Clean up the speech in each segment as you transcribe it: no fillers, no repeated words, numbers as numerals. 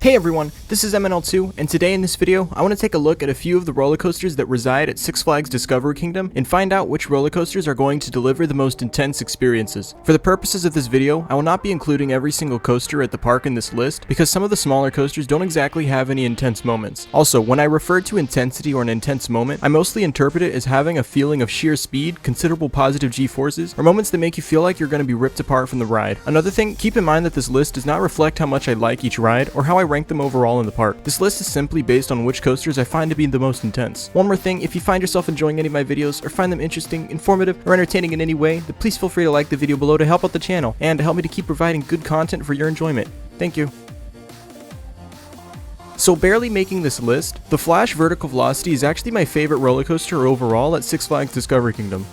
Hey everyone, this is MNL2, and today in this video, I want to take a look at a few of the roller coasters that reside at Six Flags Discovery Kingdom and find out which roller coasters are going to deliver the most intense experiences. For the purposes of this video, I will not be including every single coaster at the park in this list because some of the smaller coasters don't exactly have any intense moments. Also, when I refer to intensity or an intense moment, I mostly interpret it as having a feeling of sheer speed, considerable positive G-forces, or moments that make you feel like you're going to be ripped apart from the ride. Another thing, keep in mind that this list does not reflect how much I like each ride or how I rank them overall in the park. This list is simply based on which coasters I find to be the most intense. One more thing, if you find yourself enjoying any of my videos or find them interesting, informative, or entertaining in any way, then please feel free to like the video below to help out the channel and to help me to keep providing good content for your enjoyment. Thank you. So barely making this list, the Flash Vertical Velocity is actually my favorite roller coaster overall at Six Flags Discovery Kingdom.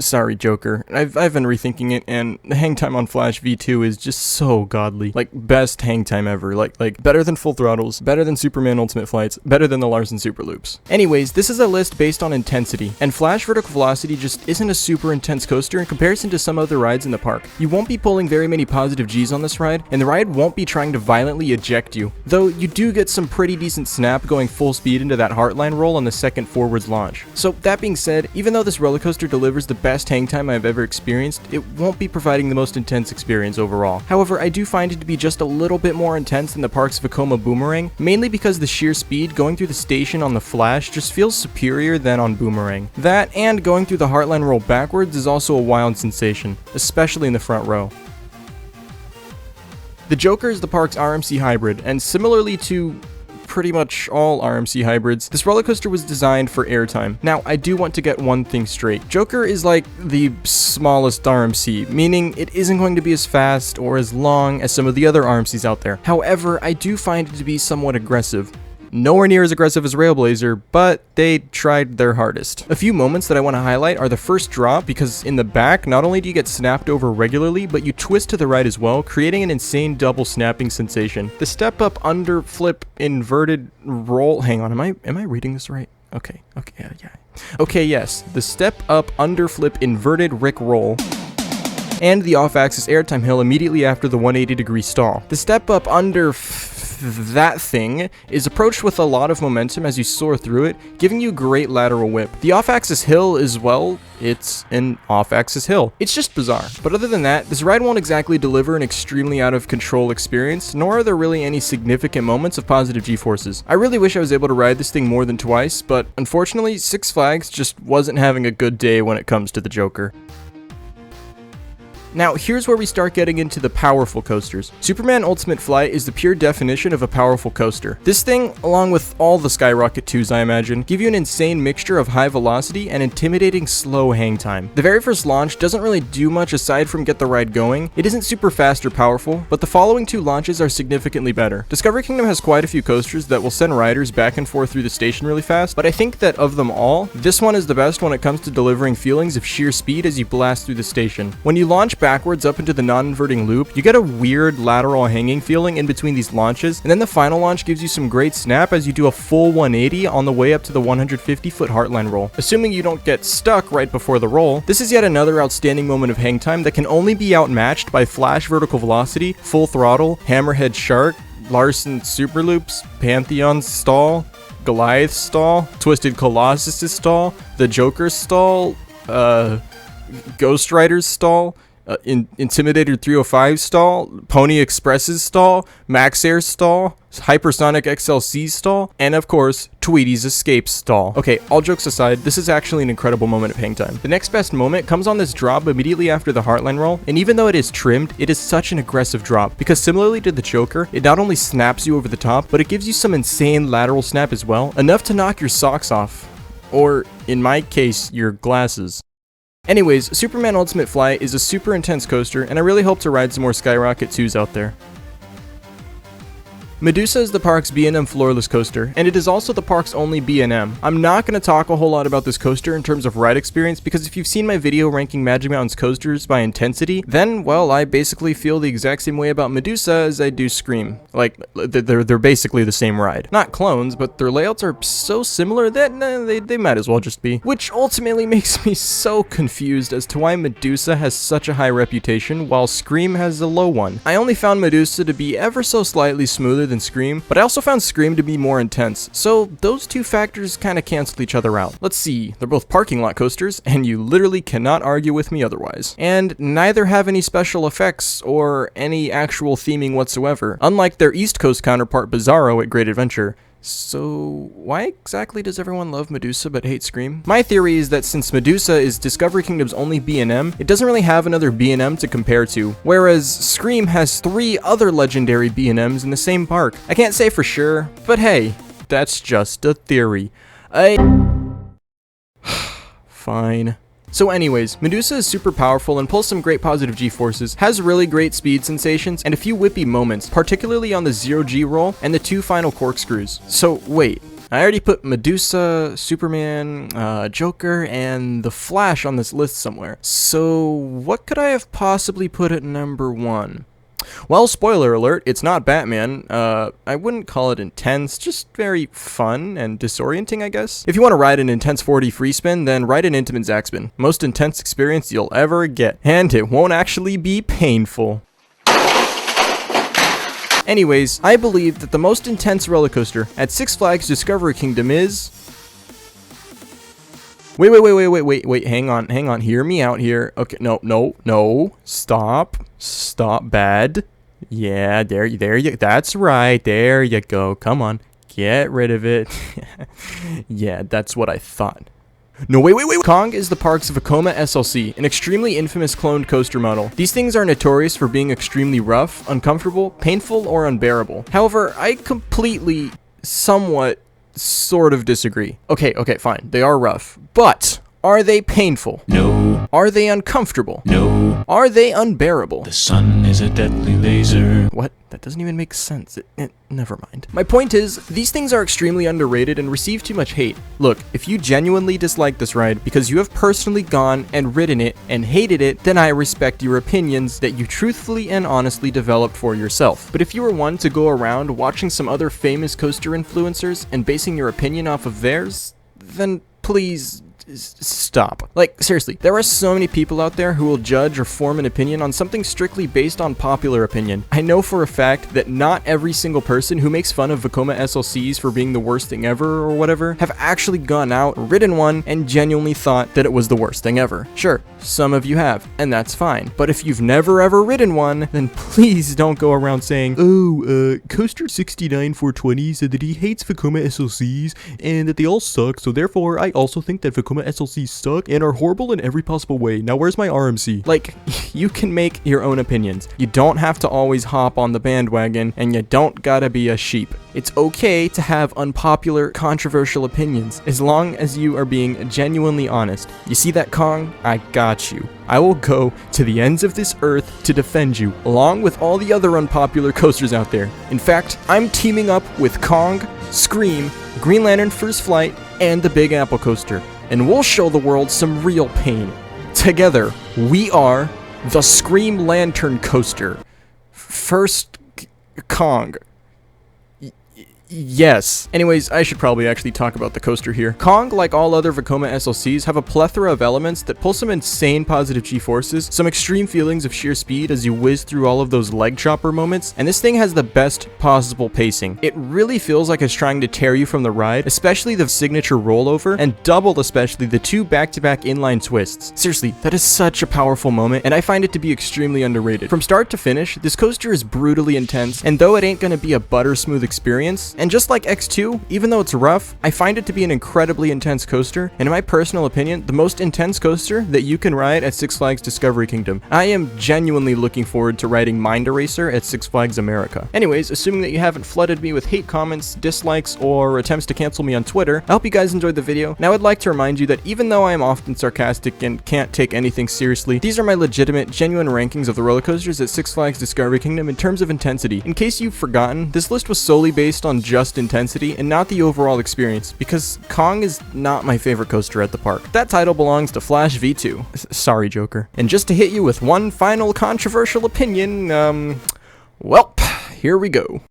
Sorry, Joker. I've been rethinking it, and the hang time on Flash V2 is just so godly. Like, best hang time ever. Like better than Full Throttles, better than Superman Ultimate Flights, better than the Larson Super Loops. Anyways, this is a list based on intensity, and Flash Vertical Velocity just isn't a super intense coaster in comparison to some other rides in the park. You won't be pulling very many positive Gs on this ride, and the ride won't be trying to violently eject you. Though you do get some pretty decent snap going full speed into that Heartline roll on the second forwards launch. So that being said, even though this roller coaster delivers the best hang time I've ever experienced, it won't be providing the most intense experience overall. However, I do find it to be just a little bit more intense than the park's Vekoma Boomerang, mainly because the sheer speed going through the station on the Flash just feels superior than on Boomerang. That, and going through the Heartline roll backwards is also a wild sensation, especially in the front row. The Joker is the park's RMC hybrid, and similarly to pretty much all RMC hybrids, this roller coaster was designed for airtime. Now, I do want to get one thing straight. Joker is like the smallest RMC, meaning it isn't going to be as fast or as long as some of the other RMCs out there. However, I do find it to be somewhat aggressive. Nowhere near as aggressive as Railblazer, but they tried their hardest. A few moments that I want to highlight are the first drop, because in the back, not only do you get snapped over regularly, but you twist to the right as well, creating an insane double snapping sensation. The step up under flip inverted roll, hang on, am I reading this right? Okay, yeah. Okay, yes, the step up under flip inverted Rick roll and the off-axis airtime hill immediately after the 180-degree stall. The step up under that thing is approached with a lot of momentum as you soar through it, giving you great lateral whip. The off-axis hill as well, it's an off-axis hill. It's just bizarre. But other than that, this ride won't exactly deliver an extremely out-of-control experience, nor are there really any significant moments of positive G-forces. I really wish I was able to ride this thing more than twice, but unfortunately, Six Flags just wasn't having a good day when it comes to the Joker. Now, here's where we start getting into the powerful coasters. Superman Ultimate Flight is the pure definition of a powerful coaster. This thing, along with all the Skyrocket 2s I imagine, give you an insane mixture of high velocity and intimidating slow hang time. The very first launch doesn't really do much aside from get the ride going. It isn't super fast or powerful, but the following two launches are significantly better. Discovery Kingdom has quite a few coasters that will send riders back and forth through the station really fast, but I think that of them all, this one is the best when it comes to delivering feelings of sheer speed as you blast through the station. When you launch backwards up into the non-inverting loop, you get a weird lateral hanging feeling in between these launches, and then the final launch gives you some great snap as you do a full 180 on the way up to the 150-foot Heartline roll. Assuming you don't get stuck right before the roll, this is yet another outstanding moment of hang time that can only be outmatched by Flash Vertical Velocity, Full Throttle, Hammerhead Shark, Larson Super Loops, Pantheon Stall, Goliath Stall, Twisted Colossus Stall, the Joker Stall, Ghost Rider's Stall, Intimidator 305 stall, Pony Express's stall, Max Air stall, Hypersonic XLC stall, and of course, Tweety's Escape stall. Okay, all jokes aside, this is actually an incredible moment of hang time. The next best moment comes on this drop immediately after the Heartline roll, and even though it is trimmed, it is such an aggressive drop, because similarly to the Joker, it not only snaps you over the top, but it gives you some insane lateral snap as well, enough to knock your socks off. Or, in my case, your glasses. Anyways, Superman Ultimate Flight is a super intense coaster, and I really hope to ride some more Skyrocket 2s out there. Medusa is the park's B&M floorless coaster, and it is also the park's only B&M. I'm not going to talk a whole lot about this coaster in terms of ride experience, because if you've seen my video ranking Magic Mountain's coasters by intensity, then, well, I basically feel the exact same way about Medusa as I do Scream. Like, they're basically the same ride. Not clones, but their layouts are so similar that they might as well just be. Which ultimately makes me so confused as to why Medusa has such a high reputation, while Scream has a low one. I only found Medusa to be ever so slightly smoother than Scream, but I also found Scream to be more intense, so those two factors kind of cancel each other out. Let's see, they're both parking lot coasters, and you literally cannot argue with me otherwise. And neither have any special effects or any actual theming whatsoever, unlike their East Coast counterpart Bizarro at Great Adventure. So, why exactly does everyone love Medusa but hate Scream? My theory is that since Medusa is Discovery Kingdom's only B&M, it doesn't really have another B&M to compare to, whereas Scream has 3 other legendary B&Ms in the same park. I can't say for sure, but hey, that's just a theory. Fine. So anyways, Medusa is super powerful and pulls some great positive G-forces, has really great speed sensations, and a few whippy moments, particularly on the 0G roll and the 2 final corkscrews. So wait, I already put Medusa, Superman, Joker, and the Flash on this list somewhere. So what could I have possibly put at number 1? Well, spoiler alert, it's not Batman. I wouldn't call it intense, just very fun and disorienting, I guess. If you want to ride an intense 4D free spin, then ride an Intamin Zaxbin. Most intense experience you'll ever get, and it won't actually be painful. Anyways, I believe that the most intense roller coaster at Six Flags Discovery Kingdom is... Wait, hang on, hear me out here. Okay, no, stop, bad. Yeah, there you, that's right, there you go, come on, get rid of it. Yeah, that's what I thought. No, wait. Kong is the park's Vekoma SLC, an extremely infamous cloned coaster model. These things are notorious for being extremely rough, uncomfortable, painful, or unbearable. However, I completely, somewhat, sort of disagree. Okay, fine. They are rough. But are they painful? No. Are they uncomfortable? No. Are they unbearable? The sun is a deadly laser. What? That doesn't even make sense. Never mind. My point is, these things are extremely underrated and receive too much hate. Look, if you genuinely dislike this ride because you have personally gone and ridden it and hated it, then I respect your opinions that you truthfully and honestly developed for yourself. But if you were one to go around watching some other famous coaster influencers and basing your opinion off of theirs, then please stop. Like, seriously, there are so many people out there who will judge or form an opinion on something strictly based on popular opinion. I know for a fact that not every single person who makes fun of Vekoma SLCs for being the worst thing ever or whatever have actually gone out, ridden one, and genuinely thought that it was the worst thing ever. Sure, some of you have, and that's fine. But if you've never ever ridden one, then please don't go around saying, oh, Coaster69 420 said that he hates Vekoma SLCs and that they all suck, so therefore I also think that Vekoma SLCs suck and are horrible in every possible way. Now where's my RMC? Like, you can make your own opinions. You don't have to always hop on the bandwagon, and you don't gotta be a sheep. It's okay to have unpopular, controversial opinions, as long as you are being genuinely honest. You see that, Kong? I got you. I will go to the ends of this earth to defend you, along with all the other unpopular coasters out there. In fact, I'm teaming up with Kong, Scream, Green Lantern First Flight, and the Big Apple Coaster, and we'll show the world some real pain. Together, we are the Scream Lantern Coaster. First Kong. Yes. Anyways, I should probably actually talk about the coaster here. Kong, like all other Vekoma SLCs, have a plethora of elements that pull some insane positive G-forces, some extreme feelings of sheer speed as you whiz through all of those leg chopper moments, and this thing has the best possible pacing. It really feels like it's trying to tear you from the ride, especially the signature rollover, and double especially the 2 back-to-back inline twists. Seriously, that is such a powerful moment, and I find it to be extremely underrated. From start to finish, this coaster is brutally intense, and though it ain't gonna be a butter smooth experience, and just like X2, even though it's rough, I find it to be an incredibly intense coaster, and in my personal opinion, the most intense coaster that you can ride at Six Flags Discovery Kingdom. I am genuinely looking forward to riding Mind Eraser at Six Flags America. Anyways, assuming that you haven't flooded me with hate comments, dislikes, or attempts to cancel me on Twitter, I hope you guys enjoyed the video. Now I'd like to remind you that even though I am often sarcastic and can't take anything seriously, these are my legitimate, genuine rankings of the roller coasters at Six Flags Discovery Kingdom in terms of intensity. In case you've forgotten, this list was solely based on just intensity and not the overall experience, because Kong is not my favorite coaster at the park. That title belongs to Flash V2. Sorry, Joker. And just to hit you with one final controversial opinion, welp, here we go.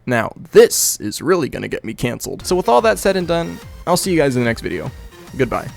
Now, this is really gonna get me canceled. So with all that said and done, I'll see you guys in the next video. Goodbye.